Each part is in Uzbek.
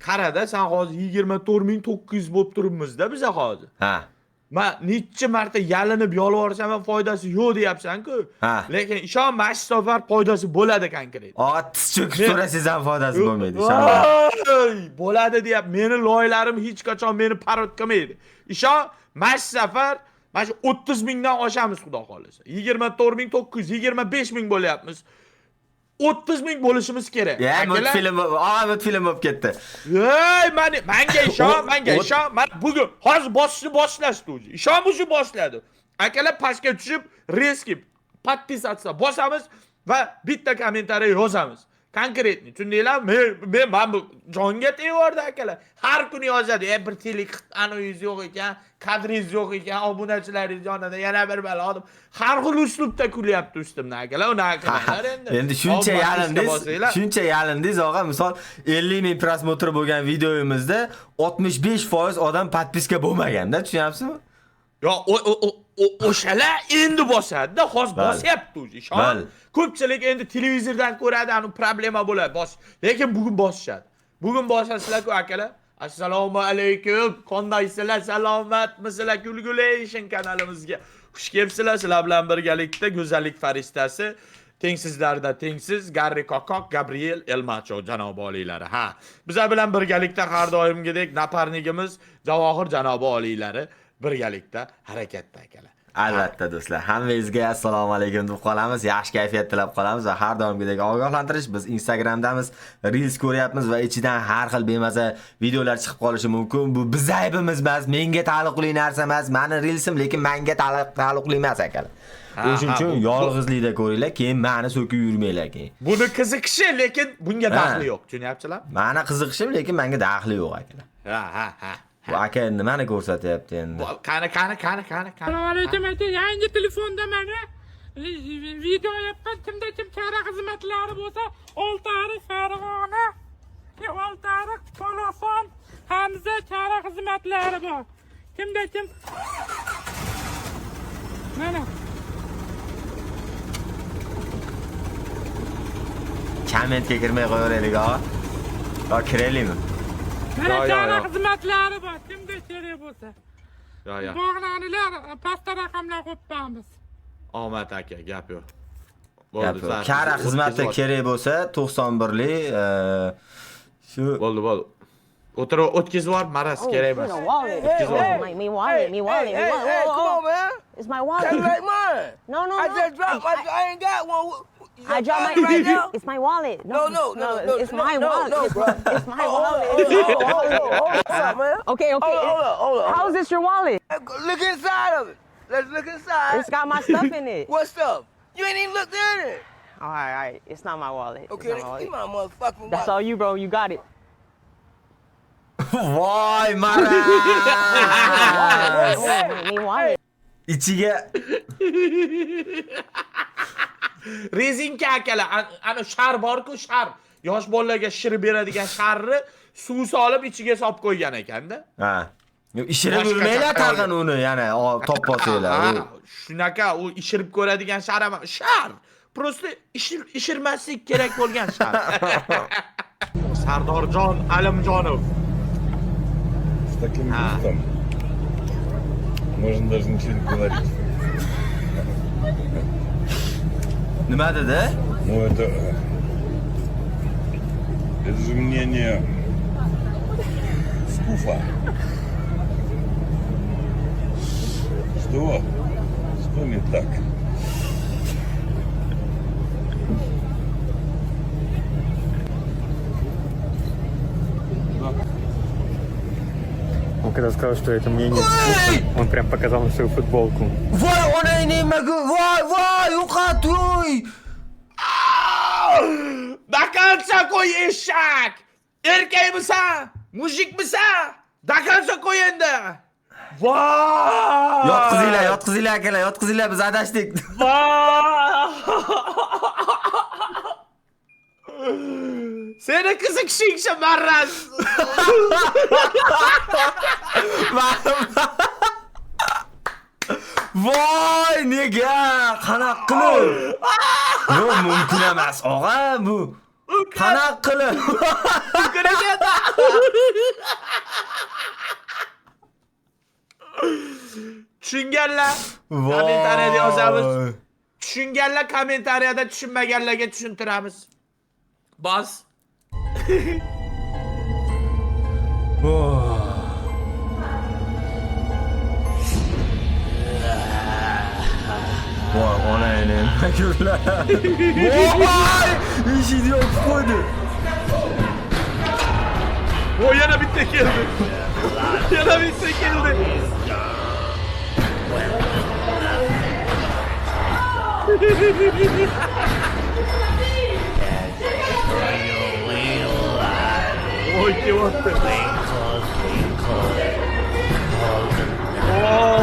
qarada, sen hozir 24900 bo'lib turibmiz-da biz hozir. Ha. Men necha marta yalinib yolvorsam ham foydasi yo'q deyapsan-ku. Ha. Lekin ishon, mana shu safar foydasi bo'ladi konkret. Tiz cho'kib so'rasangiz ham foydasi bo'lmaydi, ishonma. Bo'ladi deyap, meni loyilarim hech qachon meni parod qilmaydi. Ishon, mana shu safar mana shu 30 mingdan oshamiz xudo xolisa. 24900, 25000 bo'lyapmiz. 30 ming bo'lishimiz kerak. Multfilm bo'lib ketdi. Ey, menga ishon. Men bugun hozir boshlashdi o'zi. Ishon bu shu boshladi. Akalar pastga tushib, reski podpisatsiya bosamiz va bitta kommentariy yozamiz. Konkretni, tushundinglarmi? Men bu jonga teg'ordi akalar. Har kuni yozadi, bir telik anoyiz yo'q ekan, kadringiz yo'q ekan, obunachilaringiz yonida yana bir balo odam. Har xil uslubda kulyapti ustimdan akalar. Unaqa qilinglar endi. Endi shuncha yalindingiz, og'a, misol 50 ming prosmotr bo'lgan videoyimizda 65% odam podpiska bo'lmaganda, tushunyapsizmi? Yo, o'shalar endi bosadi-da, hozir bosyapti o'zi, ishon. Ko'pchilik endi televizordan ko'radi, anu problema bo'ladi, lekin bugun bosishadi. Bugun bosasizlar-ku akalar. Assalomu alaykum. Qandaysizlar? Salomatmisizlar? Kulgulayishin kanalimizga xush kelibsizlar. Sizlar bilan birgalikda go'zallik farishitasi, tengsizlarda tengsiz Garri Kokok Gabriel Elmacho janob oliylari. Ha, bizlar bilan birgalikda har doimgidek naparnigimiz Javohir janob oliylari birgalikda harakatda akalar. Albatta do'stlar, hammangizga assalomu alaykum deb qolamiz. Yaxshi kayfiyat tilab qolamiz va har doimgidek ogohlantirish. Biz Instagramdamiz, Reels ko'ryapmiz va ichidan har xil bemaza videolar chiqib qolishi mumkin. Bu biz aybimiz emas, menga taalluqli narsa emas. Meni Reelsim, lekin menga taalluqli emas akalar. O'shuning uchun yolg'izlikda ko'ringlar, keyin meni so'kib yurmanglar keyin. Buni qiziqishi, lekin bunga daxli yo'q, tushunyapsizlar? Meni qiziqishim, lekin menga daxli yo'q akalar. Ha. Bu aka nimani ko'rsatyapti endi? Qani. Assalomu alaykum aka, yangi telefonda mana video yapgan kim chara xizmatlari bo'lsa, Oltiariq Farg'ona, Oltiariq Polaxon, Hamza chara xizmatlari bor. Kim mana Kommentga kirmay qo'yaveraylik, ha. Yo, kiraylikmi? mana chara xizmatlari bor, kimda kerak bo'lsa. Yo. Bog'lanilar, pasta raqamlar qo'yibmiz. Omad aka, gap yo'q. Kara xizmati kerak bo'lsa 91lik shu bo'ldi. O'tirib o'tkazib yubor, maras kerak emas. Me wallet. Hey, come on, man. It's my wallet. That's like mine. No. I just dropped. I ain't got one. I dropped my right now. It's my wallet. No. It's my wallet. No, bro. It's my wallet. Hold up, man. Okay. Hold up. How is this your wallet? Look inside of it. Let's look inside. It's got my stuff in it. What stuff? You ain't even looked in it. All right. It's not my wallet. Okay, give my motherfucking wallet. That's all you, bro. You got it. voy maraz. Me wallet. İchiga rezinka akalar, ana shar bor-ku, shar. Yosh bolalarga shirib beradigan sharni suv solib ichiga solib qo'ygan ekanda. Ha. Ishirib yurmaylar tag'in uni, yana topposanglar. Shunaqa, u ishirib ko'radigan shar emas, shar. Prosta ishirmaslik kerak bo'lgan shar. Sardorjon Alimjonov. С таким густом можно даже ничего не говорить. Nima dedi? Ну это же мнение Скуфа. Что не так? Он когда сказал, что это мнение Скуфа, он прям показал на свою футболку. Voy ona nimaga? Voy, yo'qotuy. Dakansa qo'y eshak. Erkakmisan? Mujikmisan? Dakansa qo'y endi. Voy! Yotqizinglar akalar, yotqizinglar, biz adashdik. Voy! Seni qiziqishingcha marraz. Voy, nega? Qanaqa qilib? Yo'q, mumkin emas, og'a, bu. Qanaqa qilib? Tushunganlar kommentariyada yozamiz. Tushunganlar kommentariyada, tushunmaganlarga tushuntiramiz. Bas. Voy onayni gurlar. Voy! Eshikni yopib qo'ydi. O yana bitta keldi. Yana bitta keldi. Oy kelyapti.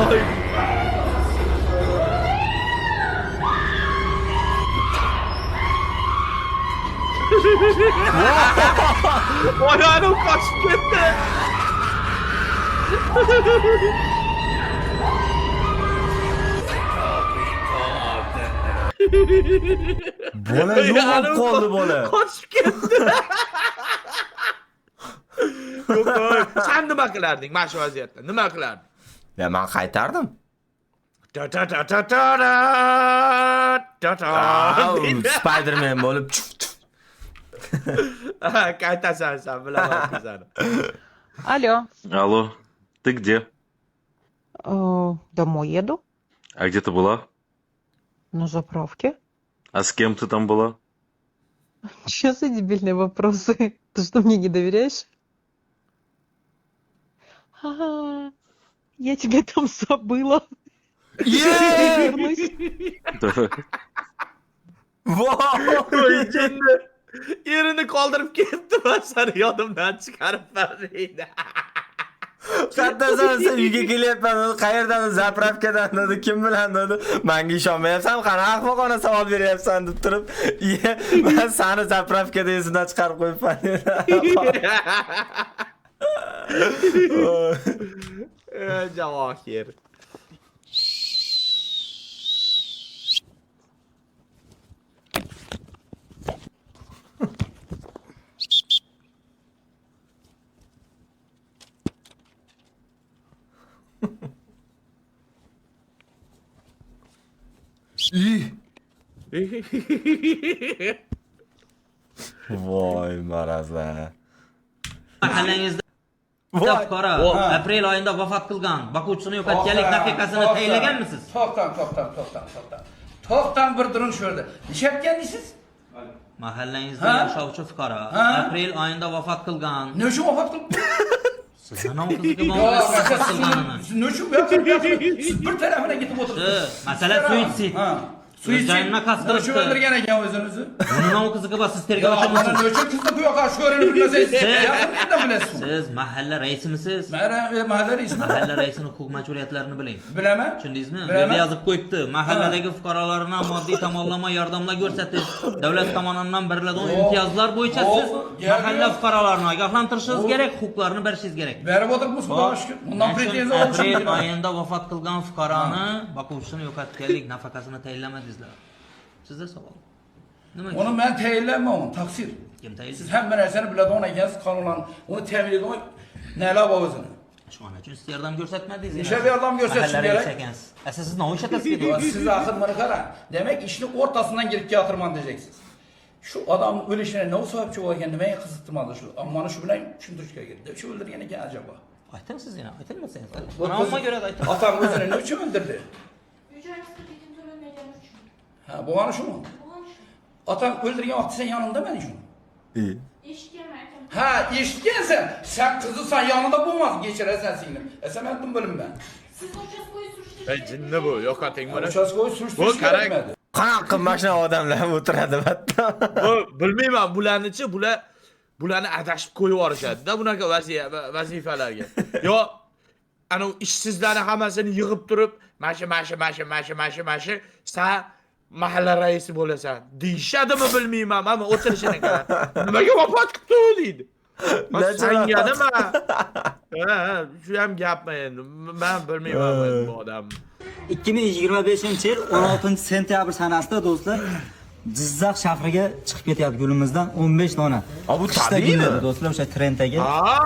Oy. Oy anam kaçıp gitti. Bola yo'q qoldi bola. Kaçıp gitti. Yo'q, sen nima qilarding mana shu vaziyatda? Nima qilarding? Ya men qaytardim. Spider-Man bo'lib Qaytasan sen, bilaman seni. Алло, Алло, ты где? домой еду, А где ты была? на заправке. А с кем ты там была? Что за дебильные вопросы? Ты что, мне не доверяешь? Ага, я тебя там забыла. Вернусь. Давай. Voy jinni. Erini qoldirib ketdi, men seni yodimdan chiqarib bermaydi. Qatnasan sen uyga kelyapman, qayerdan zapravkadan dedi, kim bilan dedi. Menga ishonmayapsan, qana ahmoqona savol beryapsan deb turib, men seni zapravkada esimdan chiqarib qo'yibman. Javohir. Voy marazlar. Mahallangizda Voy. fuqaro aprel oyida vafot qilgan boquvchisini yo'qotganlik daqiqasini tayinlaganmisiz? To'xtam bir durun şurada. Nishayotgan deysiz? Mahallangizda yashovchi fuqaro aprel oyida vafot qilgan. Ne uchun vafot qildi? Siz anov qiziga bo'lmaysiz vafot qilganini. Siz ne uchun siz bir tarafına gitib o'tiribsiz? Masala suitsid. Joyini qasd Ne uchun qilibdi. o'ldirgan ekan o'zinizni? Buni nov qiziga bor, siz Ya tergovchi bana bo'lasiz. ne uchun qizni bu yoqqa sho'rini bilmasangiz, yaqinda bilasiz. Siz mahalla raisimisiz? Mahalla raisimi. Mahalla raisining huquq majburiyatlarini biling. Bilaman. Tushundingizmi? Bu Bilaman. yerda yozib qo'yibdi. Mahalladagi fuqarolarga moddiy tomonlama yordamlar ko'rsatish, davlat tomonidan beriladigan imtiyozlar bo'yicha siz mahalla fuqarolarini ogohlantirishingiz kerak, huquqlarini berishingiz kerak. Berib o'tiribmiz, Xudoga shukr. Bundan pretenziya olishim aprel kerak. oyida vafot qilgan fuqaroni boquvchisini yo'qotganlik nafaqasini tayinlamadingizlar. Sizda savol. Nima? Onu ben teyirlenmem, taksir. Kim tayinlaydi? Siz hem ben eseri biladiğin ekansiz kanunla. Onu temin ediyorsun. Neler babasını? Shu ana uchun siz yordam ko'rsatmadingiz. Nisha bir yordam ko'rsatishim Mahalla kerak. raisi ekansiz. Siz nima ishlatasiz dedi? Siz ahir bana kara. Demek işini ortasından girip yatırman diyeceksiniz. Şu adam ölüşüne ne o sahipçi olarken demeye kızıttırmadı şu. Ama şu bilen düşündürüşke girdi. Şu öldürgen eken acaba? Aytın siz yine, aytılmasanız. Bana göre de aytın. Atam özünü ne için öldürdü? Ha bu anı şu mu? Atam öldürgen vakti sen yanında mı şu? İyi. Ha işitkensen sen kızısan yanında bulmaz geçiresen singlim. Sen ettim bölüm ben. Jinni bu, yo'qoting buni. Uçaskoyu suç Bu karak. etmedi. Qanaqa mashina odamlar o'tiradi batda. Bu bilmayman, bularni adashib qo'yib yuborishadi-da bunaqa vazifalarga. Yo, ana ishsizlarni hammasini yig'ib turib, mashi, sen mahalla raisi bo'lasan. Deyishadimi bilmayman, mana o'tirishini qara. Nimaga vafot qildi deydi. Senga nima? Ha, shu ham gapmi endi. Men bilmayman bu odam. 2025-yil 16 sentyabr sanasida do'stlar Jizzax shahriga chiqib ketyapti gulimizdan 15 dona. Bu Qishda tabiiymi? gulladi do'stlar, o'sha trenddagi.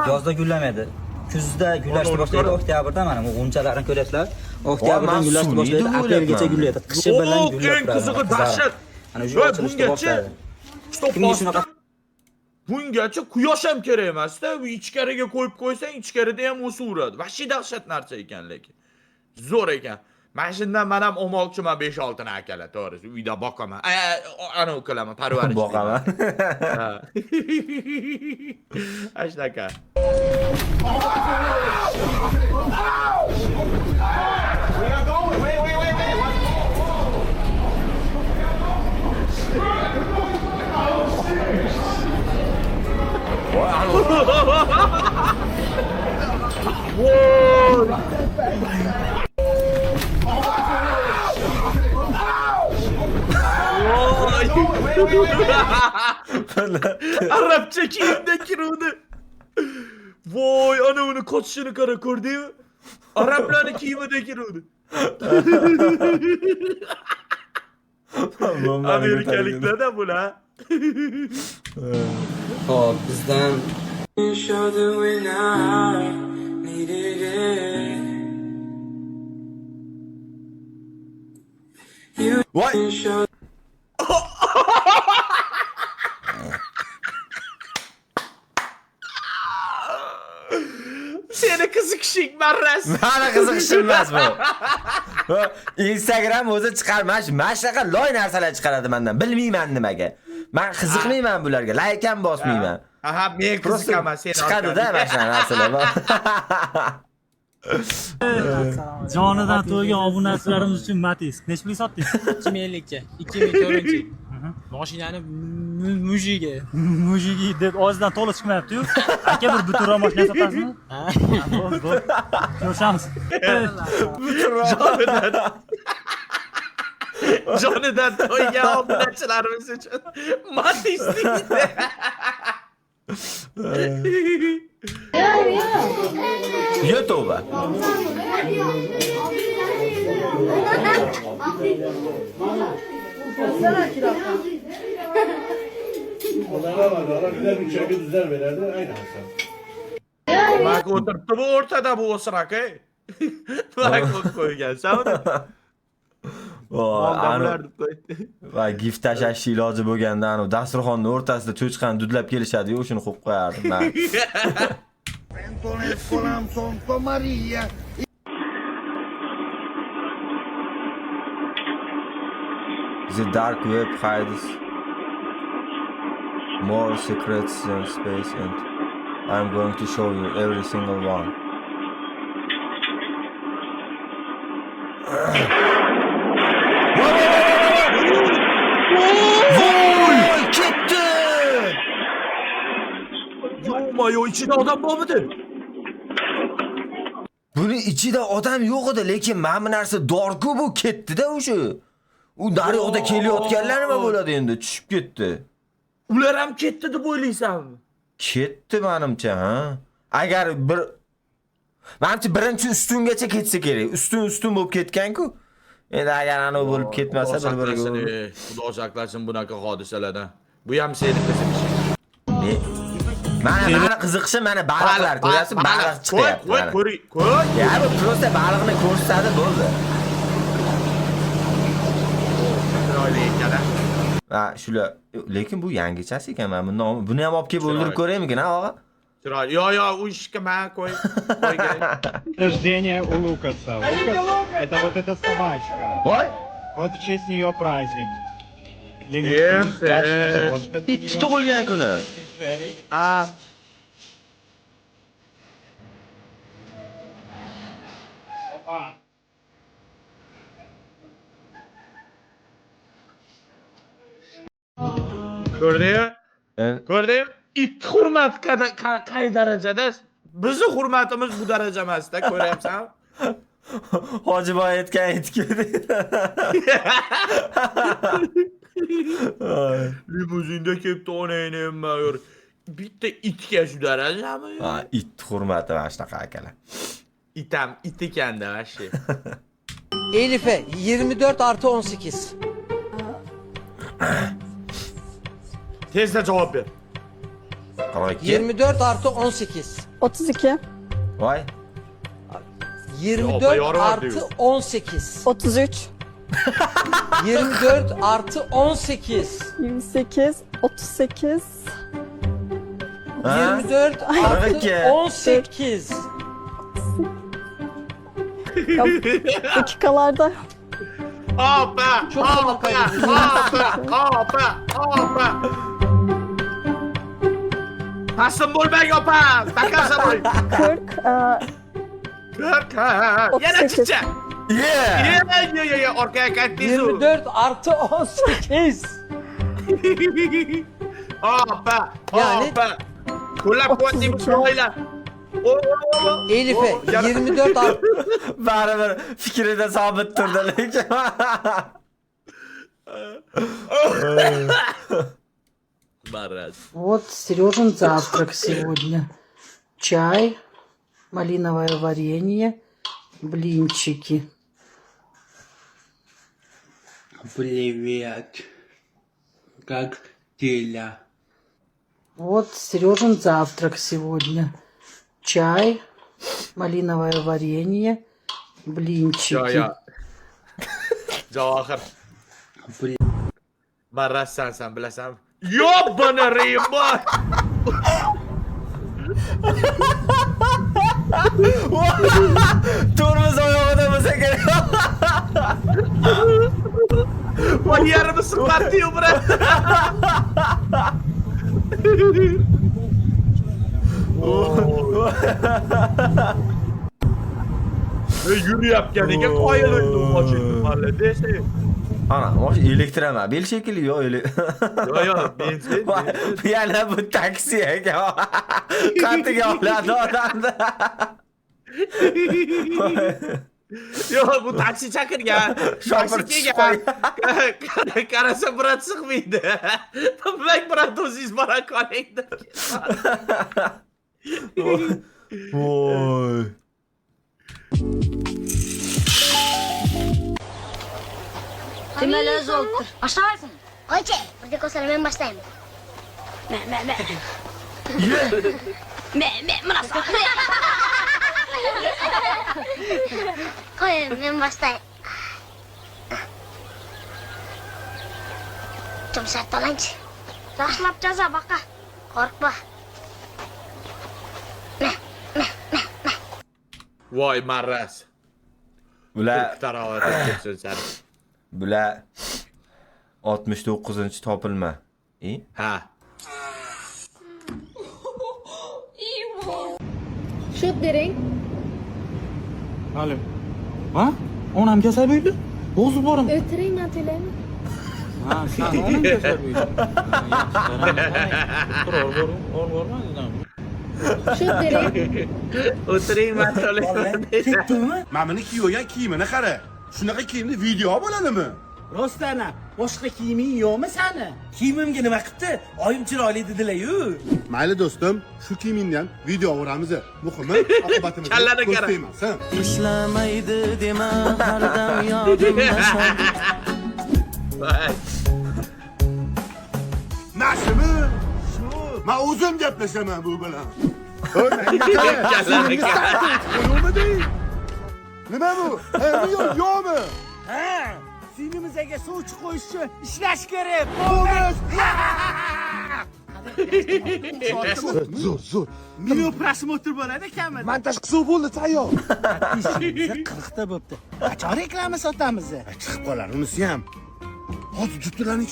Yozda gullamaydi. kuzda gullashni boshlaydi, oktyabrda mana bu g'unchalarni ko'ryapsizlar. Oktyabrdan men gullashni suvni boshlaydi, deb aprelgacha o'ylayapman. gullaydi. Qishi bilan Yo'q, gullab eng turadi. qizig'i dahshat. Ana shu Voy, ochilishda bungacha boshlaydi. stop Kimga bosdi. shunaqa Bungacha quyosh ham kerak emas-da. Bu ichkariga qo'yib qo'ysang, ichkarida ham o'saveradi. Vahshiy dahshat narsa ekan lekin. Zo'r ekan. Mana shundan men ham olmoqchiman 5-6 na akalar, to'g'risi. Uyda boqaman. Ana qilaman, parvarish. Boqaman. Ha. Ashtaka. Arapça kiyimde kiruvdi. Voy, ana uni qochishini qara, ko'rdingmi? Arablarning kiyimida kiruvdi. Amerikaliklarda bular. Xo'p, bizdan Voy. Seni qiziqishing marras. Mana qiziqishim emas bu. Instagram o'zi chiqarmash, mana shunaqa loy narsalar chiqaradi mendan. Bilmayman nimaga. Men qiziqmayman bularga, like ham bosmayman. Aha, men qiziqaman seni. Chiqadi-da mana shunaqa narsalar. Jonidan to'ygan obunachilarimiz uchun Matiz. Necha pulga sotdingiz? 2050 ga, 2004-chi. Mashinani mujigi. Mujigi deb og'zidan to'la chiqmayapti-yu. Aka bir butunroq mashina sotasizmi? Ha. Bo'ldi. Ko'rishamiz. Jonidan to'ygan obunachilarimiz uchun Matiz deydi. YouTube. Bak o'tiribdi bu o'rtada bu o'sroq, ey. Bak qo'ygansan uni. Odamlar deb qo'ydi. Va gift tashlash iloji bo'lganda, anu dasturxonning o'rtasida cho'chqani dudlab kelishadi-yu, o'shuni qo'yib qo'yardim men. The dark web hides more secrets than space, and I'm going to show you every single one. Voy, ketdi! Yo, içinde adam bormidi? Buni ichida odam yo'q edi, lekin mana bu narsa dorku bu ketdi-da o'sha. U daryoqda kelayotganlar nima bo'ladi endi? Tushib ketdi. Ular ham ketdi deb o'ylaysanmi? Ketdi menimcha, ha. Agar menimcha birinchi ustungacha ketsa kerak. Ustun bo'lib ketgan-ku. Endi agar anavi bo'lib ketmasa bir-biriga. Xudo saqlasin bunaqa hodisalardan. Bu ham sening qiziqishing. Mana qiziqishim mana baliqlar, ko'rasiz, baliq chiqyapti. Qo'y. Ya bu prosta baliqni ko'rsatadi bo'ldi. Chiroyli ekan. Ha, shular. Lekin bu yangichasi ekan, men buni ham olib kelib o'ldirib ko'raymikin, ha, og'a? Chiroyli. Yo, u ishga men qo'ygan. Рождение у Лукаса. Лукас — это вот эта собачка. Voy. Вот в честь нее праздник. It tug'ilgan kuni. Ha. Ko'rdingmi? Ko'rdingmi? It hurmat qay darajada? Bizni hurmatimiz bu daraja emasda, ko'ryapsanmi? Hojiboy aytgan itga. Limuzinda kelibdi onangni hamma. Bitta itga shu darajami? Ha, it hurmati mana shunaqa akalar. İtem, it ekanda vahşi. Elif'e 24+18. Tezde cevap ver. 24+18. 32. Voy. 24 artı 18. 33, 24 artı 18. 28, 38. 24 Peki. artı 18. Dakikalarda. Hoppa! Çok zaman kaybediyorsun. Hoppa! Taslim bo'lmang opa! Takasa bo'l. 40, 40. Yana 38. chiqcha. Yeah. Ye, orqaga qaytdingiz. 24 artı 18. Hoppa! Yani- Hoppa! Qo'llab-quvvatlaymiz 32. chiroylar. Elif'e 24 artı Baribir fikrida sobit turdi lekin. Maraz. Вот Сережин завтрак сегодня. Чай, малиновое варенье, блинчики. Привет. Как дела? Вот Сережин завтрак сегодня. Чай, малиновое варенье, блинчики. Yo. Javohir. Marazsan sen bilasanmi? Yo, bana Reybo. Tormoz oyog'ida bo'lsa kerak. Voy yarimi siqatdi-yu, brat. Yurayotganiga qoyil o'tdim mashina malla desa. Ana, mosh elektromobil shekilli yo Yo, benzin. Yana bu taksi ekan. Qantiga oladi odamni. Yo, bu taksi chaqirgan. Shopir Taksi kelgan. Qarasa brat siqmaydi. Bilmang brat o'zingiz bora qoling deb. Voy. Deməli öz olubdur. Başlarsın. Qoyçe, burada qoysana mən başlayayım. Mırasa. Qoyun, mən başlayayım. Çok sert olanç. Başlap caza baka. Korkma. Voy Maraz. Bular Tarovatga ketsin sen. bular 69-topilma. Ha. Shut bering. Halim. Ha? Onam kasal bo'ldi. O'zi borim. O'tiring, men to'layman. Ha, sen onam kasal bo'ldi. Tur, ol. Shut bering. O'tiring masala. Ketdimi? Mana buni kiygan kiyimini qara. Shunaqa kiyimni video bo'ladimi? Rostana, boshqa kiyiming yo'qmi sani? Kiyimimga nima qildi? Oyim chiroyli dedilar-yu. Mayli do'stim, shu kiyimingdan video o'ramiz. Muhimi oqibatimizni Kallani qara. ko'rsatmaymiz. Ishlamaydi dema, har dam yodimda shod. Nashimi? Men o'zim gaplashaman bu bilan. Kallani qara. Nima bu? Yo'qmi? Ha, suyimizga suv qo'yish uchun ishlash kerak. Zo'r. Million prosmotr bo'ladi kamida. Montaj qilsa bo'ldi, tayyor. Ishimizga 40 ta bo'pti. Qachon reklama sotamiz? Chiqib qolar, unisi ham. Hozir juftlaring.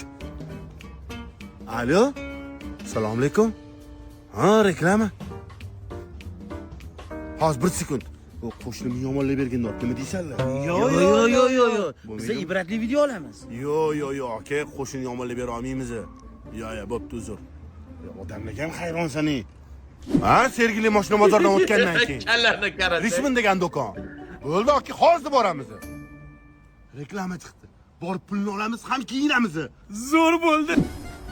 Alo? Assalomu alaykum. Ha, reklama. Hozir 1 sekund. Bu qo'shnimni yomonlab berganda nima deysanlar? Yo. Biz ibratli video olamiz. Yo, aka, qo'shni yomonlab bera olmaymiz. Yo, bo'pti, uzr. Odamlarga ham hayronsan. Ha, Sergeli mashina bozordan o'tgandan keyin. Kallani qara. Rismin degan do'kon. Bo'ldi, aka, hozir boramiz. Reklama chiqdi. Borib pulni olamiz, ham kiyinamiz. Zo'r bo'ldi.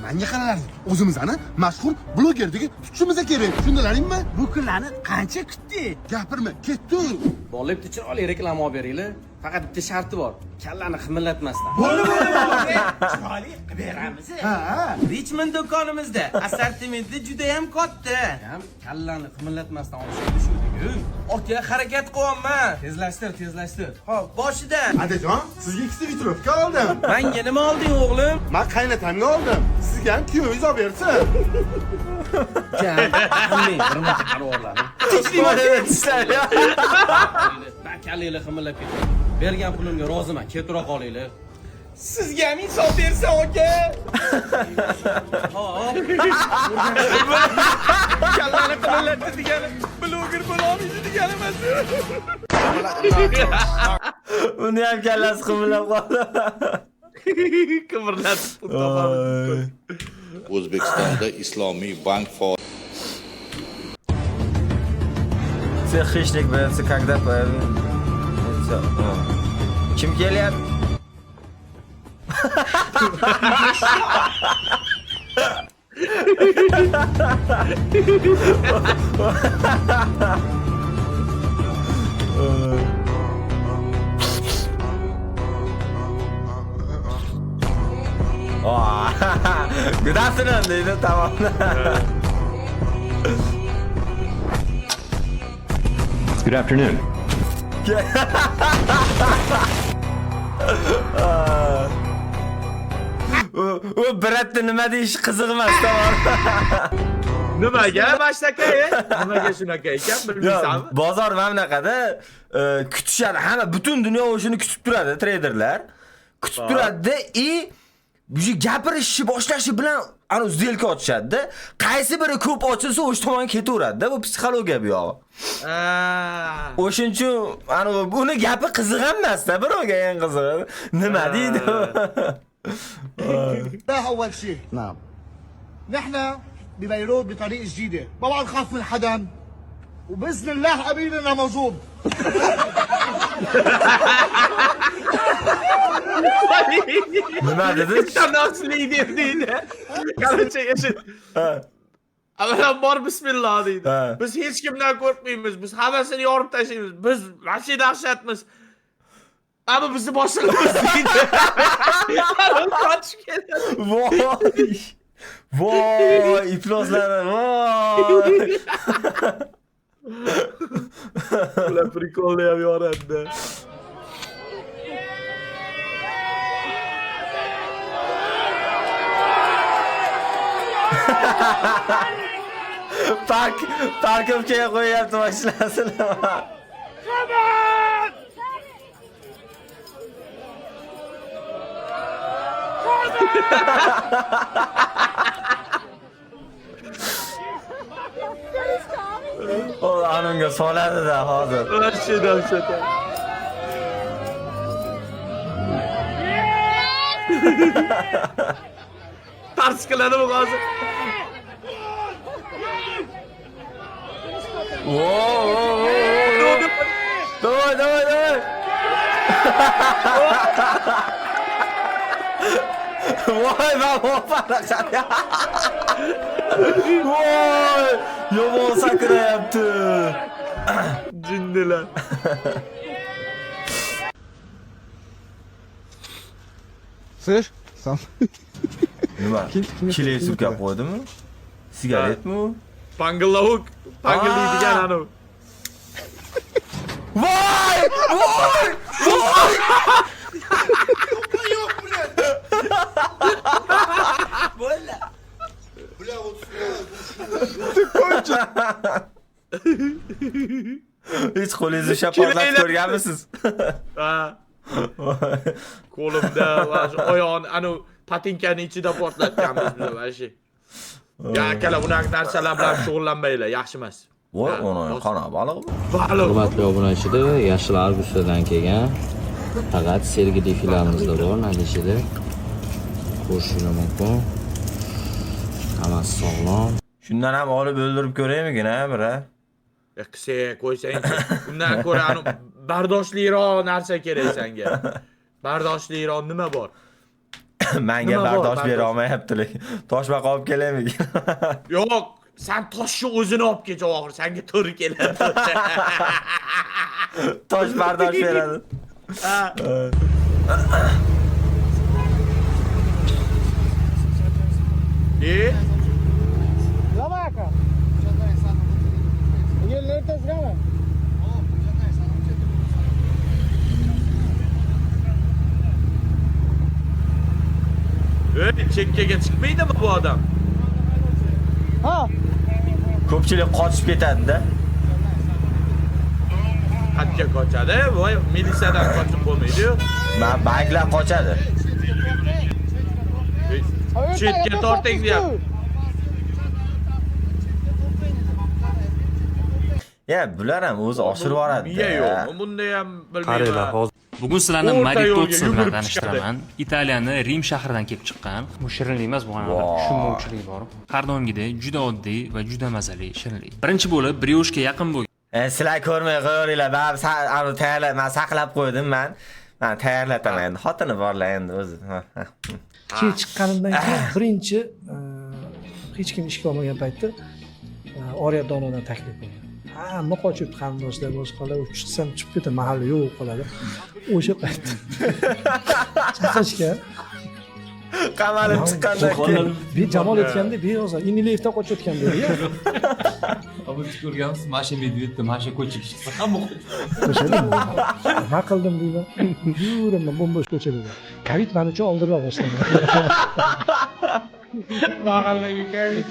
Menga qaralaring, o'zimizni mashhur blogerga tutishimiz kerak. Tushundilaringmi? Bu kunlarni qancha kutdik? Gapirma, ketdi. Bo'libdi chiroyli reklama olib beringlar. Faqat bitta sharti bor. Kallani qimirlatmasdan. Bo'ldi. Chiroyli qilib beramiz. Ha. Richmond do'konimizda assortimenti juda ham katta. Ham kallani qimirlatmasdan olishga shu-ku. Aka harakat qilyapman. Tezlashtir. Xo'p, boshidan. Adajon, sizga ikkita vitrovka oldim. Menga nima olding o'g'lim? Men qaynatamga oldim. Sizga ham kuyovingiz olib bersin. Jan, men bir marta qarab oladim. Bakalinglar qimirlab ketdi. Bergan pulimga roziman, keltirib qolinglar. Sizga ham insof bersa, aka. Hop. Kallani qimirlatdi degani, bloger bo'lolmaydi degani emas. Buni ham kallasi qimirlab qoldi. Qimirlatib pul topamiz. O'zbekistonda Islomiy bank Хищник появится, когда появится. Kim kelyapti? Good afternoon deydi, tamam. Good afternoon. U Bratni nima deyish qiziq emas, tamam. Nimaga mashtaka? Nimaga shunaqa ekan, bilmaysanmi? Bozor mana bunaqada kutishadi. Hamma butun dunyo o'shini kutib turadi, treyderlar. Kutib turadi и bu gapirishni boshlashi bilan ana zelka ochishadi-da. Qaysi biri ko'p ochilsa o'sha tomonga ketaveradi-da. Bu psixologiya bu yog'i. O'shuning uchun ana buni gapi qiziq emas-da, birovga ham qiziq. Nima deydi? ده أول شيء. نعم. نحن ببيروت بطريق جديدة، ما بعد نخاف من حدا، وبإذن الله قبيلنا موجود. Nima dedi? Tanasli deydi. Qanacha yashid. Avvalambor bismillah deydi. Biz hech kimdan qo'rqmaymiz. Biz hammasini yorib tashlaymiz. Biz vashi dahshatmiz. Ama bizni boshlig'imiz deydi. Qochib keladi. Voy, ifloslar, voy. Ular prikolni ham yoradi. Parkovkaga qo'yyapti mashinasini. O anunga soladi-da hozir. Vashi dahshat. Tars qiladi bu hozir. Давай. Voy, voy, yomon sakrayapti. Jinnilar. Слышь, сам. Nima? Chiley surkab qo'ydimi? Sigaretmi u? Pangillavuk, pangillaydigan anu. Voy! Hiç qo'lingizni shapatlab ko'rganmisiz? Ha. Qo'limda va oyog'ini anu patinkani ichida portlatganmiz biz vashi. Ya akalar bunaqa narsalar bilan shug'ullanmanglar, yaxshi emas. Voy, ona qana baliq. Hurmatli obunachilar, Yashil Argusdan kelgan. Faqat Sergeli filmimizda bor, nadishida. Ko'rishingiz mumkin. Hammasi sog'lom. Shundan ham olib o'ldirib ko'raymikin, ha, bira? Qise qo'ysang-chi. Undan ko'ra anu bardoshliroq narsa kerak senga. Bardoshliroq nima bor? Menga bardosh bera olmayapti, lekin toshbaqa olib kelaymikin. Yo'q, sen toshni o'zini olib ket, oxir senga to'g'ri keladi. Tosh bardosh beradi. Chekkaga chiqmaydimi bu odam? Ko'pchilik qochib ketadi-da. Qatga qochadi, voy militsiyadan qochib bo'lmaydi-yu. Banklar qochadi. Chetga torting deyapti. Ya bular ham o'zi oshirib yuboradi. Miya yo'q. Bunda ham bilmayman. Bugun sizlarni O'rta Maritozzi yo'lga bilan yugurib tanishtiraman. Italiyani Rim shahridan kelib chiqqan. Bu shirinlik emas, bu anaqa tushunmovchilik bor. Har doimgidek juda oddiy va juda mazali shirinlik. Birinchi bo'lib brioshga yaqin bo'lgan. Sizlar ko'rmay qo'yinglar. Men tayyorlab, men saqlab qo'ydim men. Men tayyorlataman endi. Xotini borlar endi o'zi. Keyin chiqqanimdan keyin birinchi hech kim ishga olmagan paytda Oriyat donodan taklif qilgan. Hamma qochib qarindoshlar boshqalar chiqsam chiqib ketadi, mahalla yo'q qoladi. O'sha paytda chaqashgan. Qamalib chiqqandan keyin Jamol aytganda beyozor Inilevdan qochayotgan dedi-ya. Biz ko'rganmiz, Masha Medvedni Masha ko'chaga chiqsa hamma Qo'shadi. Nima qildim deyman. Yuraman bo'm-bo'sh ko'chada. Covid meni uchun oldirib boshladi. Mahallaga Covid.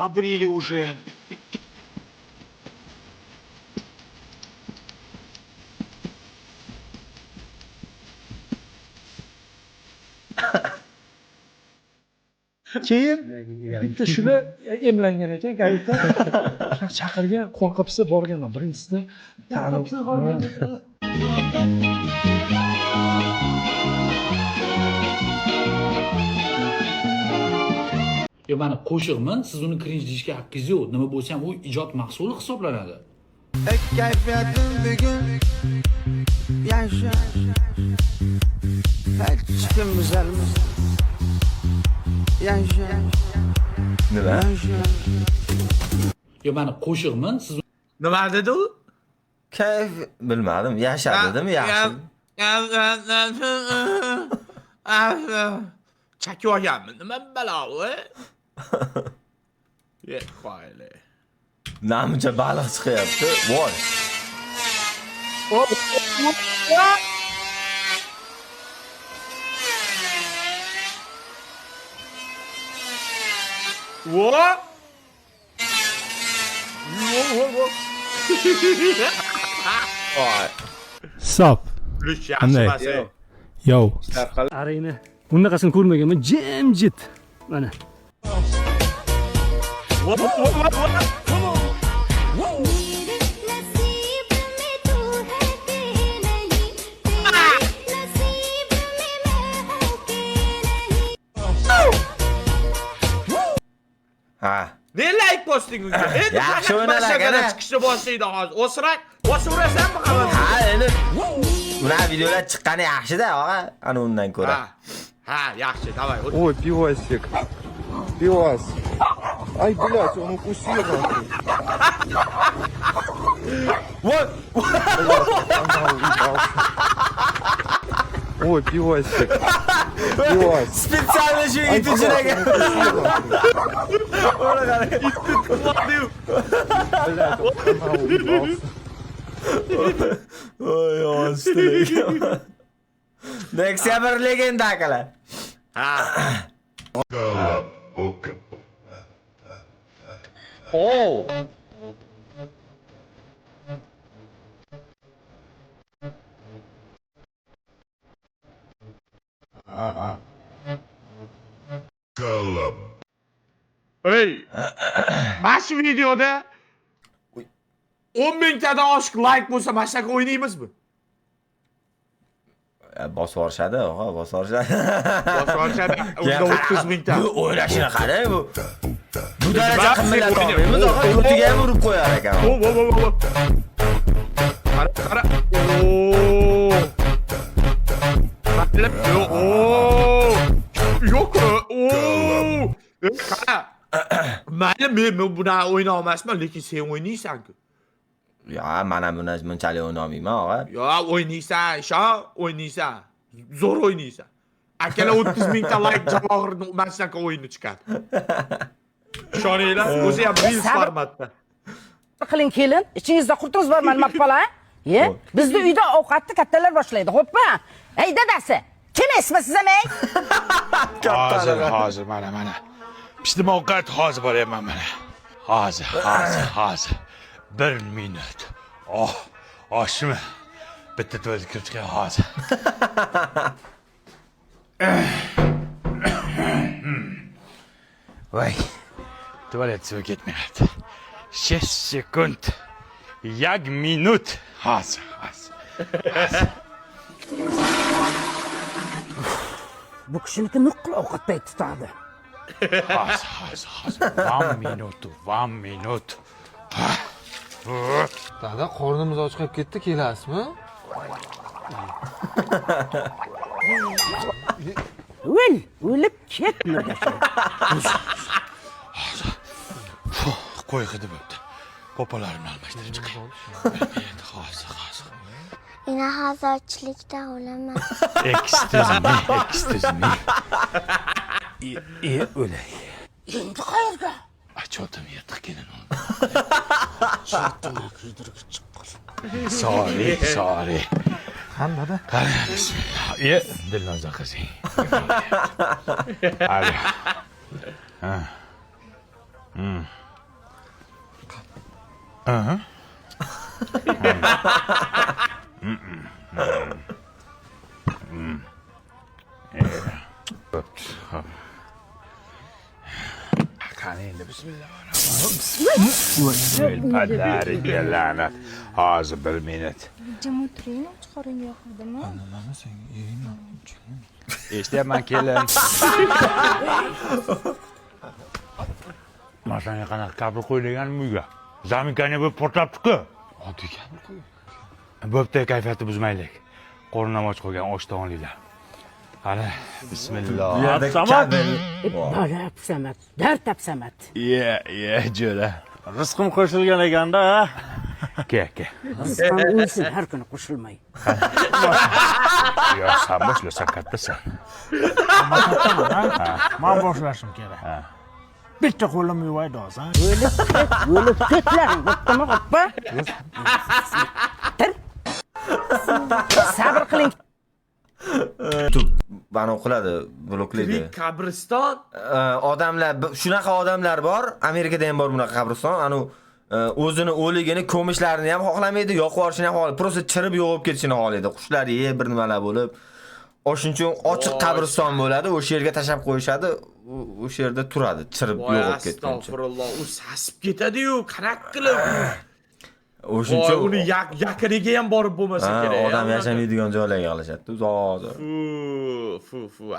Обрили уже. Keyin bitta shuni emlangan ekan Coviddan. Chaqirgan, qo'rqibsa borganman. Birinchisini tanib. Mana qo'shiqman, siz uni cringe deyishga haqqingiz yo'q. Nima bo'lsa ham u ijod mahsuli hisoblanadi. Kayfiyatim bugun yaşa. Hech kim bizalmas. Yaşa. nima? Mana qo'shiqman, siz Nima dedi u? Kayf bilmadim. Yasha dedim, yaxshi. Chakib olganmi? Nima balo-a? Ye, qo'yli. Namuncha baliq chiqyapti. Voy. What? Stop. Plus yaxshi emas. Yo. Arayni. Bunaqasini ko'rmaganman. Jimjit. Mana. Ha. Ne like posting unga? Endi Yaxshi o'ynalar-a. chiqishni boshlaydi hozir. O'srak, bosaverasanmi qaman? Ha, endi ular videolar chiqqani yaxshi-da, og'a. Ana undan ko'ra. Ha, yaxshi, давай. Ой, пивасик. Пивас. Ай, блядь, он укусил. Voy. Ой, пивасик. Пивас. Специально shu it uchiraga. Ona qara. Блядь, он уебался. Voy, yonishtilik. Nexia bir legenda akalar. Ha. Oh. Ey. Mana shu videoda 10 mingtadan oshiq like bo'lsa, mana shunaqa o'ynaymizmi? Bosib yuborishadi, og'a, bosib yuborishadi. Bosib yuborishadi. Unda 30 mingta. Bu o'ylashini qarang, bu. Bu daraja qimmat olmaymiz, og'a. O'tiga ham urib qo'yar ekan. Qara. Oo. Yo'q. Oo. Qara. Mayli, men buni o'yna olmasman, lekin sen o'ynaysan-ku. Yo, men ham buni bunchalik o'ynamayman, og'a. Yo, o'ynaysan, ishon, o'ynaysan. Zo'r o'ynaysan. Akalar 30 mingta like Javohirning Mashnaqa o'yini chiqadi. Ishoninglar, o'zi ham reels formatda. Qiling kelin, ichingizda qurtimiz bormi nima qilib qolay? Bizda uyda ovqatni kattalar boshlaydi, xo'pmi? Ey dadasi, kim esmisiz men? Hozir mana. Pishdim ovqat hozir boryapman mana. Hozir. 1 minut. Oshmi? Bitta tuvalga kirib chiqay hozir. Voy. Tuvalet suvi ketmayapti. 6 sekund. 1 minut. Hozir. Bu kishiniki nuqul ovqat payti tutadi. Hozir. 1 minut. Dada, qornimiz ochqab ketdi, kelasizmi? O'lib ketmadi. Qo'y hidi bo'pti. Po'palarimni almashtirib chiqay. Hozir. Ina hozirchilikda o'laman. Excuse me. O'lay. Endi qayerga? Chotim yirtiq kelin oldi. Chotimni kuydirib chiqqan. Sorry. Qanday? Bismillah. Dilnoza qizing. Ali. Qani endi bismillahirrohmanirrohim. Padariga la'nat. Hozir 1 minut. Jim o'tiring, chiqaring yoqdimi? Eshityapman kelin. Masana qanaqa kabr qo'yilgan uyga. Zaminkani bo'lib portlabdi-ku. Oddiy kabr qo'ygan. Bo'pti, kayfiyatni buzmaylik. Qo'rnim och qo'ygan oshdan olinglar. Qani, bismillah. Bola Samat, dard Samat. Jo'ra. Rizqim qo'shilgan ekanda, ha? Ke. Rizqim o'lsin, har kuni qo'shilmay. Yo, sen boshlasan kattasan. Men boshlashim kerak. Bitta qo'lim yuvaydi hozir. O'lib ketlaring, bittami, qoppa? Sabr qiling. Bani qiladi, bloklaydi. Tirik qabriston. Odamlar, shunaqa odamlar bor, Amerikada ham bor bunaqa qabriston. O'zini o'ligini, ko'mishlarini ham xohlamaydi, yo'q yuborishini ham xohlaydi. Prosta chirib yo'qib ketishini xohlaydi. Qushlar yeb, bir nimalar bo'lib. O'shuning uchun ochiq qabriston bo'ladi, o'sha yerga tashab qo'yishadi, o'sha yerda turadi, chirib yo'qib ketguncha. Astag'firulloh, u sasib ketadi-yu, qanaqa qilib? O'shuning uchun uni yaqiniga ham borib bo'lmasa kerak. Odam yashamaydigan joylarga qilishadi, uzoq.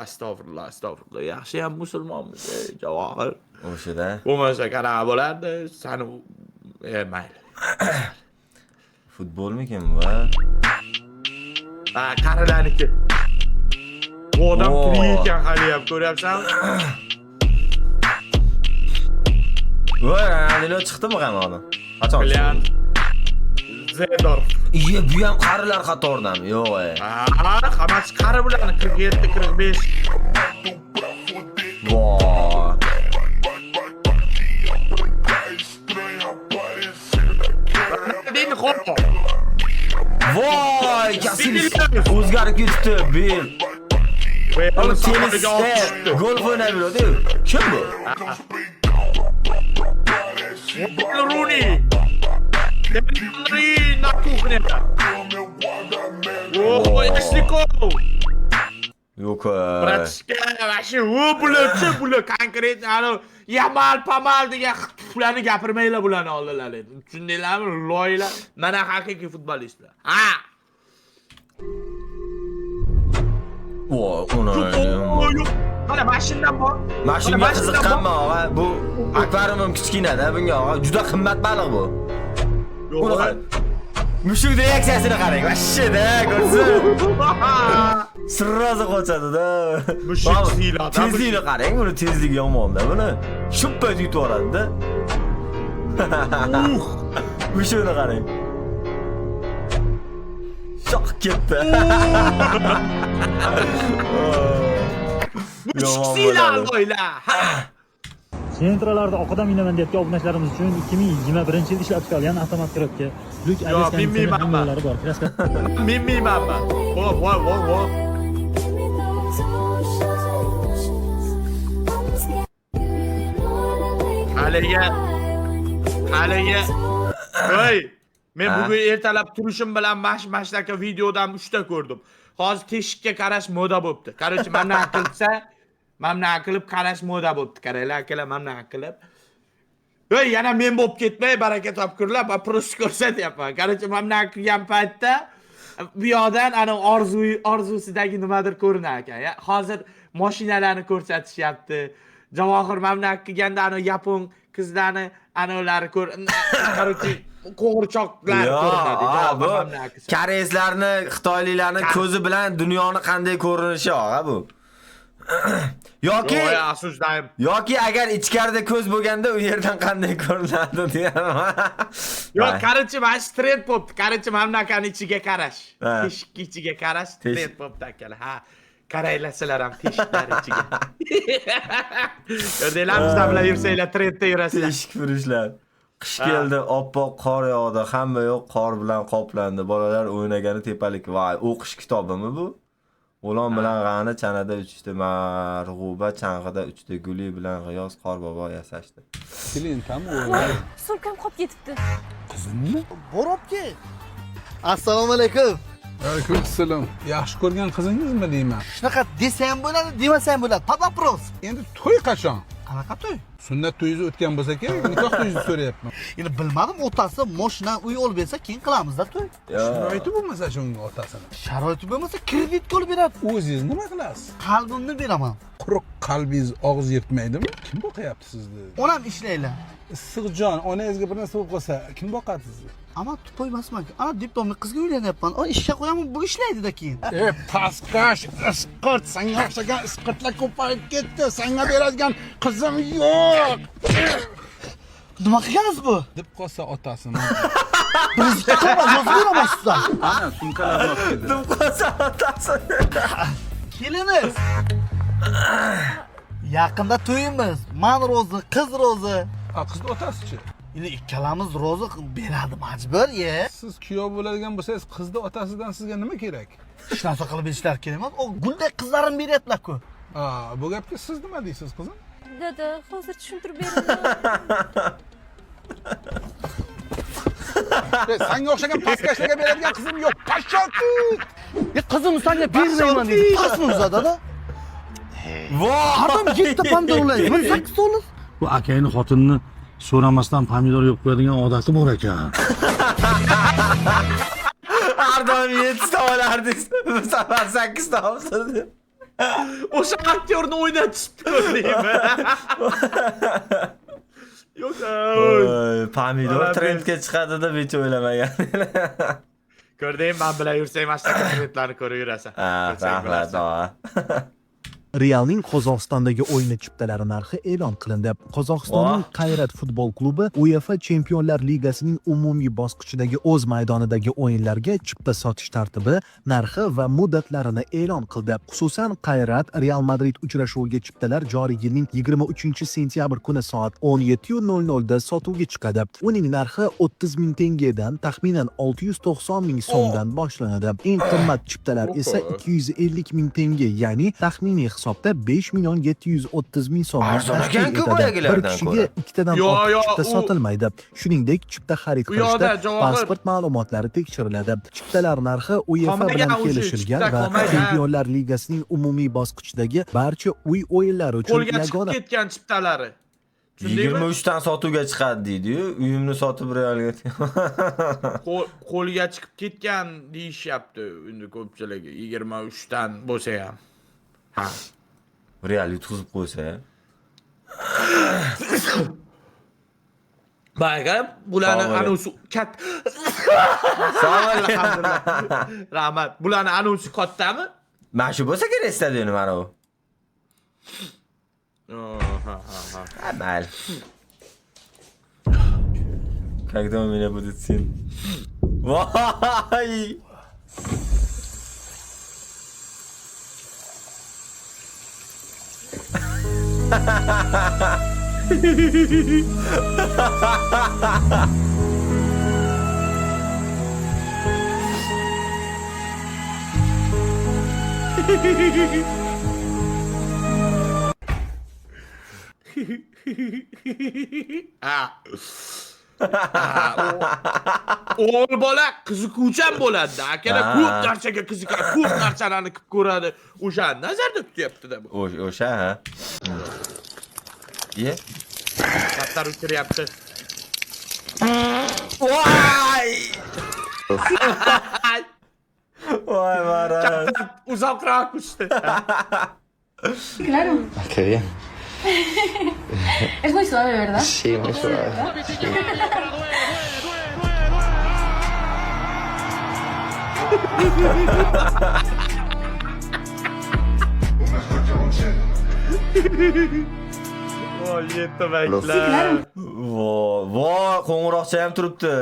Astag'firulloh. Yaxshi ham musulmonmiz, Javohir. O'shada. Bo'lmasa qanaqa bo'lardi? Sani mayli. Futbolmikin bu? Qarilarniki. Bu odam tirik ekan hali ham, ko'ryapsanmi? Voy, Adilo chiqdimi qamoqdan? Qachon? Bilan Zedor. Bu ham qarilar qatoridami? Yo'q. Hammasi qari bularni 47, 45. Voy. Deydi xo'p. Voy, kasingiz o'zgarib ketdi. Bil. Tenisda golf o'ynab yuradi. Kim bu? Rooney. Na kuchnia. Eslikov. Yo'q. Bratska, vashi bular konkret Yamal degan xuflarni gapirmanglar bularni oldilar. Tushundinglarmi? Loyilar, mana haqiqiy futbolistlar. Mana mashindan bor. Mashinga qiziqqanman, og'a. Bu akvarium kichkinada, bunga og'a juda qimmat baliq bu. Mushuk reaksiyasini qarang, vashshida, ko'rsin. Sirrozi qochadi-da. Mushuk siyladi. Tezlikni qarang, buni tezligi yomon-da buni. Shuppa yutib yuboradi-da. Mushukni qarang. Shoq ketdi. Mushuk siyladi o'yla. Sentralarda oqadam minaman deb obunachlarimiz uchun 2021-yil ishlab chiqarilgan avtomat korobka. Lyuk bilmayman. hammalari bor. Kraska. Bilmayman. Vo. Haliga. Voy, men bugun ertalab turishim bilan mashtaka videodan 3 ta ko'rdim. Hozir teshikka qarash moda bo'libdi. Qarochi, mana qilsa, mana qilib qarash moda bo'libdi. Qaranglar akalar, mana qilib. Voy, yana men bo'lib ketmay, baraka topkurlar, men prosta ko'rsatyapman. Qarochi, mana qilgan paytda bu yoqdan ana orzusidagi nimadir ko'rinar ekan. Hozir mashinalarni ko'rsatishyapti. Javohir mamna qilganda ana yapon qizlarni anolari qarochi qo'g'irchoqlar ko'rinadi. Koreyslarni, xitoyliklarni ko'zi bilan dunyoni qanday ko'rinishi og'a bu. Yoki agar ichkarida ko'z bo'lganda u yerdan qanday ko'rinadi deyaman. Yo'q, qarochi mana straight pop, qarochi mamlakatning ichiga qarash. Teshik ichiga qarash straight pop akalar. Ha, qaraylasizlar ham teshiklar ichiga. Ko'rdinglar, bizlar bilan yursanglar, trendda yurasizlar. Teshik furishlar. Qish keldi, oppoq qor yog'di, hamma yo'q qor bilan qoplandi. Bolalar o'ynagani tepalik. Voy, o'qish kitobimi bu? O'lon bilan g'ani chanada uchishdi, marg'uba chang'ida uchdi, guli bilan g'iyos qorbobo yasashdi. Klientam Sumkam qolib ketibdi. Qizimmi? Borobki. Assalomu alaykum. Alaykum assalom. Yaxshi ko'rgan qizingizmi deyman? Shunaqa desa ham bo'ladi, demasa ham bo'ladi. Papapros. Endi to'y qachon? Qanaqa to'y? Sunnat to'yingiz o'tgan bo'lsa kerak, nikoh to'yingizni so'rayapman. Endi bilmadim, otasi moshina uy olib bersa, keyin qilamiz-da to'y. Sharoiti bo'lmasa shunga otasini. Sharoiti bo'lmasa, kreditga olib beradi. O'zingiz nima qilasiz? Qalbimni beraman. Quruq qalbingiz og'iz yirtmaydimi? Kim boqyapti sizni? Onam ishlaylar. Issiqjon, onangizga bir narsa bo'lib qolsa, kim boqadi sizni? Ama to'y emasman. Ana diplomli qizga uylanyapman. O ishga qo'yaman, bu ishlaydi-da keyin. Pastkash, isqurt, senga o'xshagan isqurtlar ko'payib ketdi. Senga beradigan qizim yo'q. Nima qilgansiz bu? Deb qolsa otasini. Bizga qilma, yozib beramasizlar. Ana, sumkalarni olib keldi. Deb qolsa otasini. Kelimiz. Yaqinda to'yimiz. Men rozi, qiz rozi. Qizni otasi-chi? Endi ikkalamiz rozi beradi majbur, ye. Siz kuyov bo'ladigan bo'lsangiz, qizni otasidan sizga nima kerak? Hech narsa qilib berishlar kerak emas. O guldek qizlarim beryaplar-ku. Bu gapga siz nima deysiz, qizim? Dada, hozir tushuntirib beraman. Senga o'xshagan pastkashlarga beradigan qizim yo'q. Pashoti! Qizim senga bermayman dedi. Pasmi uzadada? Voh! Qadam 7 pomidor 8 dollar. Bu akayning xotinini so'ramasdan pomidor yeb qo'yadigan odati bor ekan. Har doim 7 ta olardingiz. Bu safar 8 ta oldi. O'sha aktyorni o'ynatishdi ko'rdingmi? Yo'q. Pomidor trendga chiqadi deb hech o'ylamagan. Ko'rding, men bilan yursang, mana shunaqa trendlarni ko'rib yurasan. Rahmat. Realning Qozog'istondagi o'yini chiptalari narxi e'lon qilindi. Qozog'istonning Qayrat futbol klubi UEFA Chempionlar Ligasining umumiy bosqichidagi o'z maydonidagi o'yinlarga chipta sotish tartibi, narxi va muddatlarini e'lon qildi. Xususan, Qayrat Real Madrid uchrashuviga chiptalar joriy yilning 23-sentyabr kuni soat 17:00 da sotuvga chiqadi. Uning narxi 30 ming tengadan taxminan 690 ming so'mdan boshlanadi. Eng qimmat chiptalar esa 250 ming tenga, ya'ni taxminiy hisobda 5.730.000 so'm. Bir kishiga ikkitadan ortiq chipta sotilmaydi. Shuningdek, chipta xarid qilishda pasport ma'lumotlari tekshiriladi. Chiptalar narxi UEFA bilan kelishilgan va Chempionlar Ligasining umumiy bosqichidagi barcha uy o'yinlari uchun yagona ketgan chiptalari. 23 dan sotuvga chiqadi deydi-yu, uyimni sotib realga. Qo'lga chiqib ketgan deyishyapti endi ko'pchiligi. 23 dan bo'lsa ham. Ha. Real yutqizib qo'ysa. Bayga bularni anonsi katta. Rahmat. Bularni anonsi kattami? Mana shu bo'lsa kerak stadion mana bu. Ha, mayli. Когда у меня будет сын? Voy! O'g'il bola qiziquvchan bo'ladi. Akalar ko'p narsaga qiziqadi, ko'p narsalarni qilib ko'radi. O'shani nazarda tutyapti-da bu. O'sha, ha. Ye. Battar o'tiryapti. Voy! Voy, Maraz. Uzoqroq uchdi. Claro. Qué bien. Es muy suave, ¿verdad? Sí, muy suave. Voy, yetmaklar. Voy, qo'ng'iroqcha ham turibdi.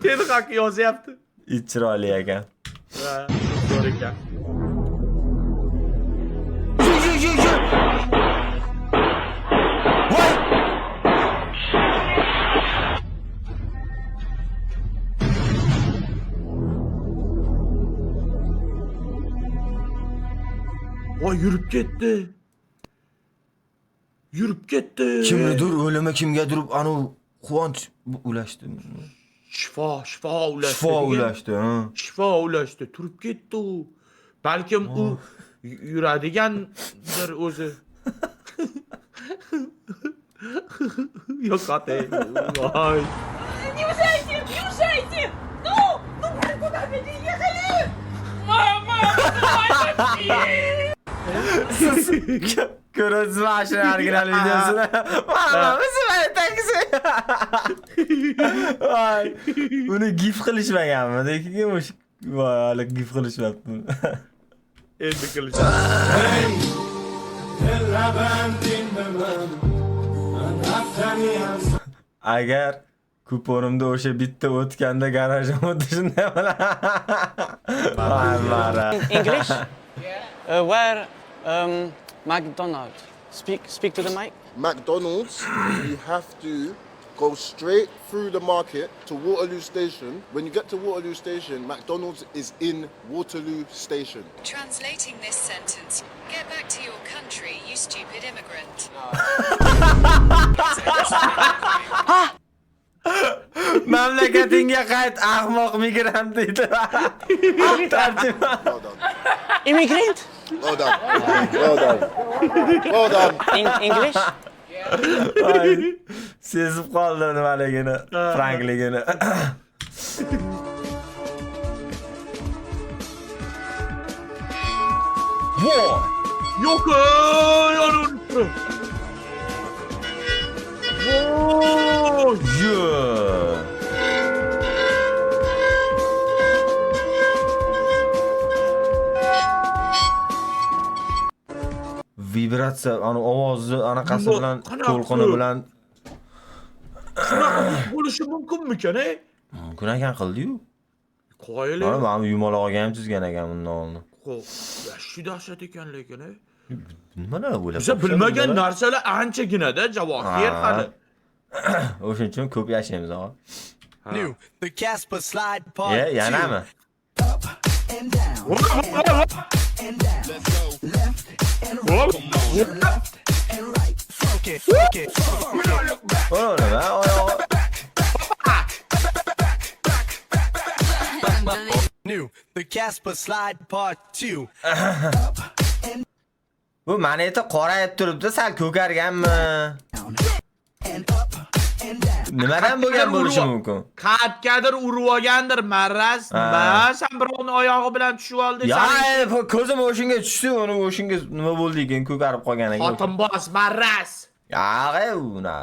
Telxaq yozyapti. Ich chiroyli ekan. Ha, zo'r ekan. Voy, yurib ketdi. Yurib ketdi. Kimnidir o'limi kimgadir anu quvonch ulashdi. Shifo ulashdi. Shifo ulashdi, ha. Shifo ulashdi, turib ketdi u. Balkim u yuradigandir o'zi. Yo'qotay. Voy. Не езжайте! Не езжайте! Ну куда вы ехали? Мама! Ko'rasiz mashina original videosini. Mana biz taksi. Voy. Uni gif qilishmaganmi? Lekin o'sha voy, hali gif qilishmabdi. Endi qilishadi. Agar kuponimda o'sha bitta o'tganda garajim o'tdi shunday bo'lar. English? Where McDonald's? Speak to the mic. McDonald's, you have to go straight through the market to Waterloo Station. When you get to Waterloo Station, McDonald's is in Waterloo Station. Translating this sentence, get back to your country, you stupid immigrant. Mamlakatingga qayt, ahmoq migrant deydi. Tarjima. Immigrant? Well done. Well done. Well done. In English? Sezib qoldi nimaligini, frankligini. Voy! Yo'q, yonur. Voy! Vibratsiya, ana ovozni anaqasi bilan, to'lqini bilan bo'lishi mumkinmikan, mumkin ekan qildi-yu. Qoyil. Mana yumaloqga ham chizgan ekan bundan oldin. Shu dahshat ekan lekin, Nimalar bo'ladi? Biz bilmagan narsalar anchaginada Javohir hali. O'shuning uchun ko'p yashaymiz, ha. New, the Casper slide part. Yanami? Up and down. And down. Let's go. Left and right. Left and right. Funk it. Oh, New, the Casper slide part 2. Bu maneti qorayib turibdi, sal ko'karganmi? Nimadan bo'lgan bo'lishi mumkin? Qatgadir urib olgandir, Maraz. Sen birovni oyog'i bilan tushib oldi. Ya, ko'zim o'shunga tushdi, uni o'shunga nima bo'ldi ekan, ko'karib qolgan ekan. Xotinboz Maraz. Ya, una.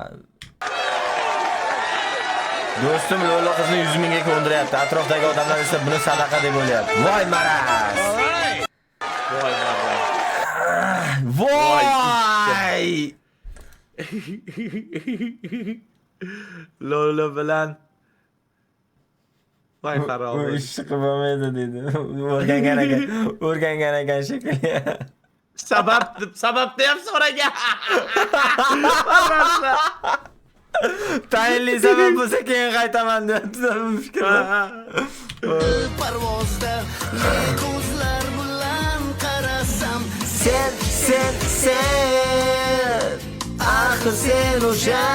Do'stim lo'li qizni 100 mingga ko'ndiryapti. Atrofdagi odamlar esa buni sadaqa deb o'ylayapti. Voy maraz. Voy maraz. Voy! Lo'li bilan voy faroz. Ish qilmaydi dedi. O'rgangan ekan shekilli. Sababni ham so'ragan. Tayinli sabab bo'lsa keyin qaytaman deb fikrlar. Parvozda ko'zlar bilan qarasam Sen axir sen o'sha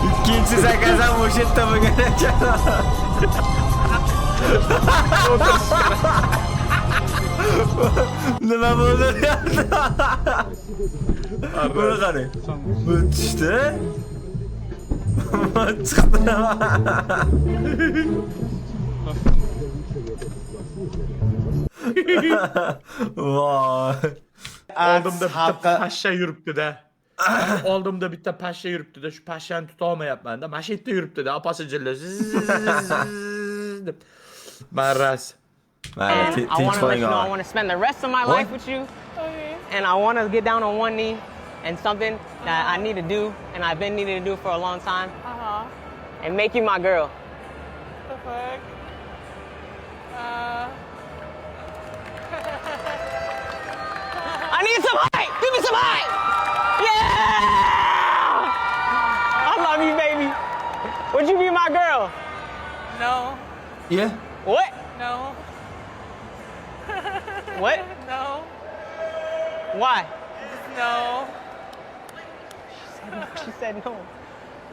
ikkinchi zakazam o'sha yerda bo'lgan ekan. Nima bo'ldi? Buni qarang. Bu tushdi. Chiqdi. Voy. Oldimda bitta pashsha yuribdi-da. Oldimda bitta pashsha yuribdi-da, shu pashshani tuta olmayapman-da. Mana shu yerda yuribdi-da, opasi jilla deb. Maras. I want to let you know I want to spend the rest of my life with you. And I want to get down on one knee and something that I need to do and I've been needing to do for a long time. And make you my girl. The fuck? I need some height. Give me some height. Yeah! I love you, baby. Would you be my girl? No. Yeah. What? No. What? No. Why? No. She said no.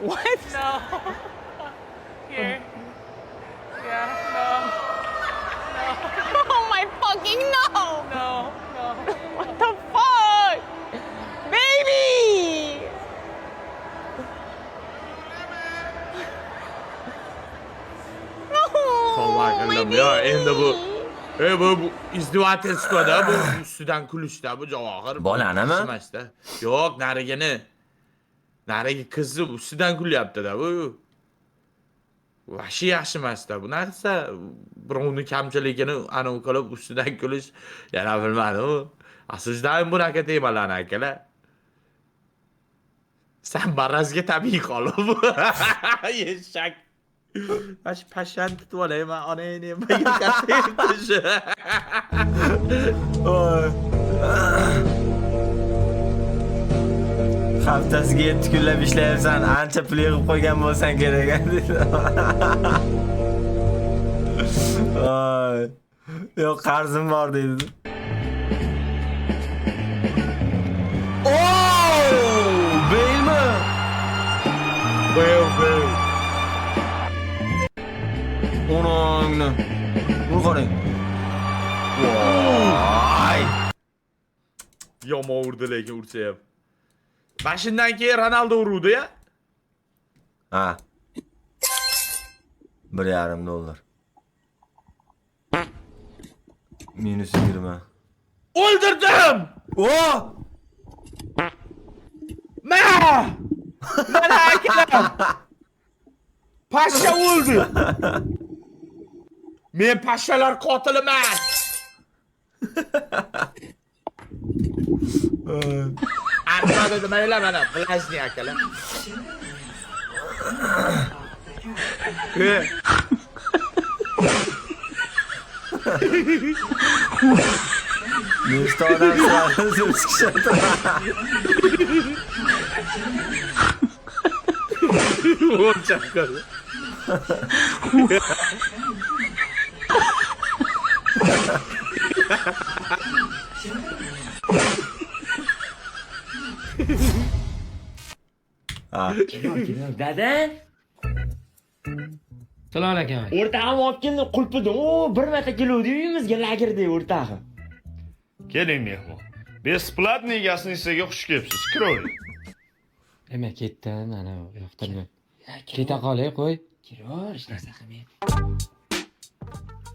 What? No. Here. Yeah, no. No. Oh my fucking no! No. No. What the fuck? Baby! No! Tavba qildim. Yo, endi bu izdivatelskoda, bu ustidan kulishda, bu javohir. Bolanimi? Emasda. Yo'q, narigini. Narigi qizni ustidan kulyapti-da bu. Vashi yaxshi emasda. Bu narsa birovning kamchiligini anav qilib ustidan kulish, yana bilmadim. Aslidan bunaqa temalarni akalar. Sen barazga tabiiy qolib. Yeshak. Ash pashshani tutib olayman, onangni nima kattayibdi. Haftasiga 7 kunlab ishlayapsan, ancha pul yig'ib qo'ygan bo'lsan kerak dedi. Voy. Yo'q, qarzim bor dedi. Beylmi? Beyl. Onangni. Buni qarang. Voy. Yomon urdi lekin ursa ham. Mashindan keyin Ronaldo urdi-ya. Ha. $1.5 Minus 20. O'ldirdim! Mana akalar. Pashsha o'ldi. Men pashshalar qotiliman. Armada nimalar mana Blajni akalar. Nechta odam sizlarni chiqishadi. O'lchaklar. Dada. Salom alaykum. O'rtag'im olib keldi, qulpidim. Bir marta keluvdi uyimizga lagerda o'rtag'im. Keling mehmon. Besplatniy egasini sizga xush kelibsiz. Kiravering. Nima ketdim, mana yoqtirmay. Keta qolay, qo'y. Kiror, hech narsa qilmaydi.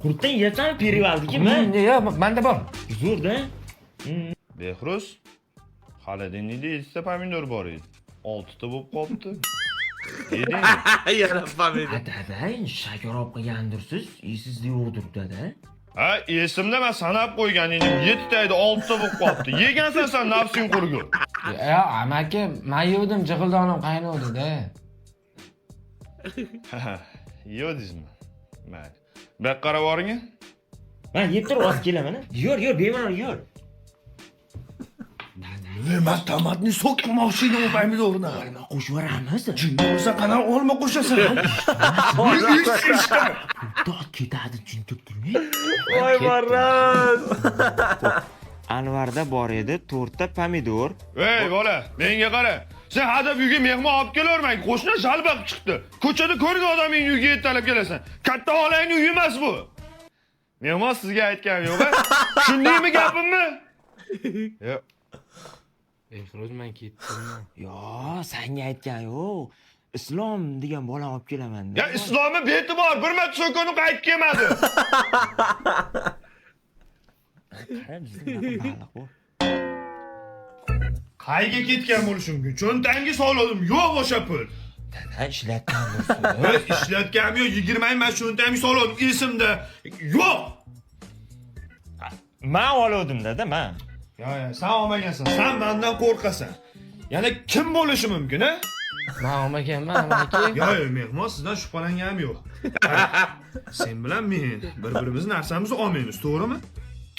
Qurtdan yeyapsan, perivaldikimi? Yo'q, menda bor. Zo'rda. Behruz, xolodilnikda 7 ta pomidor bor edi. 6 ta bo'lib qolibdi. Yeding. Yana pomidor. Dada, shakar olib qilgandirsiz, esizda yo'qdir dada. Ha, esimda men sanab qo'ygan edim. 7 ta edi, 6 ta bo'lib qolibdi. Yegansan sen nafsing qurgur. Ya, amaki, men yedim, jig'ildonim qaynodida. Yedingizmi? Mayli. Bak qarab boring. Men yeb turib olib kelaman. Yur, bemalol yur. Men tomatni so'kmoqchi edim pomidorni. Olma qo'shib yuboramiz. Jinni bo'lsa qana olma qo'shasan. Dod ketadi, tushuntirmay. Voy marraz. Anvarda bor edi 4 ta pomidor. Ey bola, menga qara. Sen hadab uyga mehmon olib kelavermang. Qo'shni shalbaq chiqdi. Ko'chada ko'rgan odamning uyiga yetalab kelasan. Katta xolangning uyi emas bu. Mehmon sizga aytgan yo'q-a? Shundaymi gapimmi? Yo'q. Behruz, men ketdim. Yo, senga aytgan yo'q. Islom degan bola olib kelaman. Ya islomni beti bor, bir marta so'koni qaytib kelmadi. Qayga ketgan bo'lishi mumkin? Cho'ntagimga soldim. Yo'q o'sha pul. Dada, ishlatgandirsiz. Ishlatganim yo'q, 20 ming cho'ntagimga soldim. Esimda yo'q. Men oldim dada, men. Ya, sen olmagansan. Sen mendan qo'rqasan. Yana kim bo'lishi mumkin, ha? Men olmaganman, amaki. Yo, mehmon sizdan shubhalanganim yo'q. Sen bilan men bir-birimiz narsamizni olmaymiz, to'g'rimi?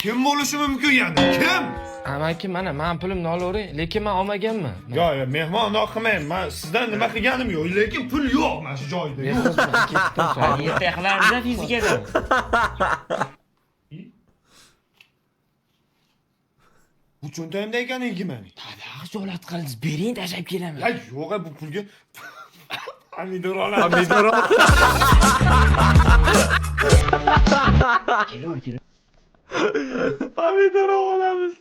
Kim bo'lishi mumkin yana? Kim? Amaki, mana men pulimni olavering, lekin men olmaganman. Yo, mehmon unoq qilmayman. Men sizdan nima qilganim yo'q, lekin pul yo'q mana shu joyda. Behruz, men ketdim. Erta qilarmiz fizikada. Bu cho'ntagimda ekan 20 ming. Dada, xijolat qilsiz, bering, tashlab kelaman. Ya yo'q, bu pulga pomidor olaman. Pomidor Kelin. Pomidor olamiz.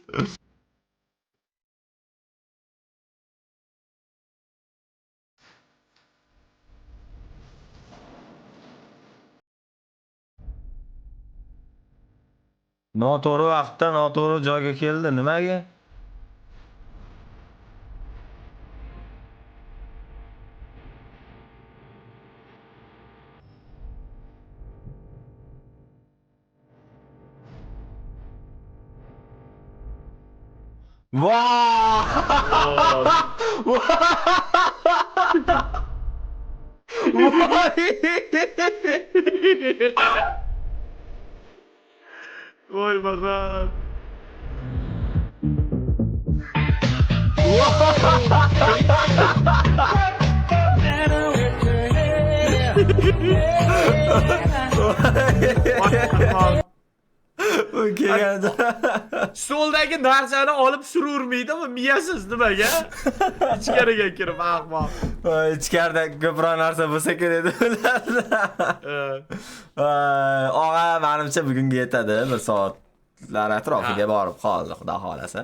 Noto'g'ri vaqtda noto'g'ri joyga keldi. Nimaga? Voy marraz. Stoldagi narsani olib sururmaydimi? Miyasiz nimaga? Ichkariga kirib ahmoq. Ichkarida ko'proq narsa bo'lsa kerak edi ular. Og'a, menimcha bugunga yetadi. Bir soatlar atrofiga borib qoldi, xudo xolasa.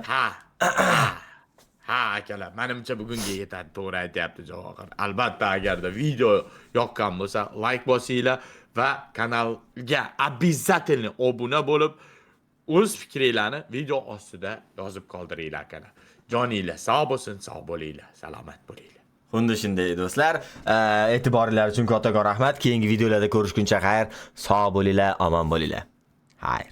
Ha, akalar, menimcha bugunga yetadi, to'g'ri aytyapti Javohir. Albatta, agarda video yoqqan bo'lsa, like bosinglar va kanalga обязательно obuna bo'lib, o'z fikringlarni video ostida yozib qoldiringlar, akalar. Joninglar sog' bo'lsin, sog' bo'linglar, salomat bo'linglar. Xuddi shunday do'stlar, e'tiboringlar uchun kattakon rahmat. Keyingi videolarda ko'rishguncha xayr, sog' bo'linglar, omon bo'linglar. Xayr.